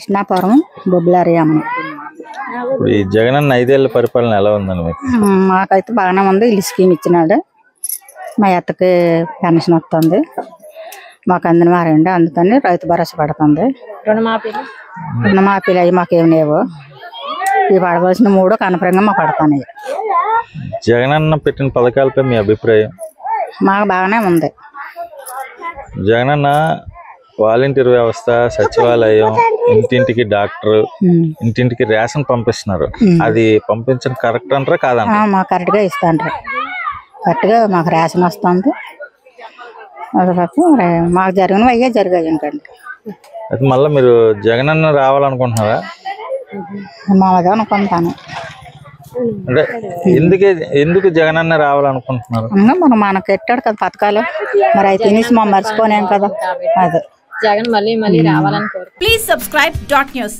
కృష్ణాపురం బొబ్బిలారియమ్మ. ఈ జగనన్న 5 ఏళ్ల పరిపాలన ఎలా ఉందండి మీకు? మాకైతే బాగానే ఉంది. ఇల్లు స్కీమ్ ఇచ్చినాడు. మా అత్తకి పెన్షన్ వస్తుంది. మాకు అందిన మారండి, అందుకని రైతు భరోసా పడుతుంది. రుణమాఫీలు అవి మాకేం లేవు. ఇవి పడవలసిన 3 కనపరంగా మాకు పడతాయి. జగనన్న పెట్టిన పథకాలపై మీ అభిప్రాయం? మాకు బాగానే ఉంది. జగనన్న వాలంటీర్ వ్యవస్థ, సచివాలయం, ఇంటింటికి డాక్టర్, ఇంటింటికి రేషన్ పంపిస్తున్నారు. అది పంపించడం కరెక్ట్ అంటారా కాదంటారా? మాకు కరెక్ట్గా ఇస్తాండ్రు. కరెక్ట్గా మాకు రేషన్ వస్తుంది. మాకు జరిగినవి అయ్యే జరిగాయి. ఏంటండి అయితే మళ్ళీ మీరు జగనన్న రావాలనుకుంటున్నారా? మామూలుగా అనుకుంటాను. అంటే ఎందుకు జగనన్న రావాలనుకుంటున్నారు? మనకు ఎట్టాడు కదా పథకాలు, మరి అయితే తినేసి మర్చిపోలేం కదా. అదే జగన్ మళ్ళీ రావాలని కోరుకుంటున్నాను. Please subscribe .news.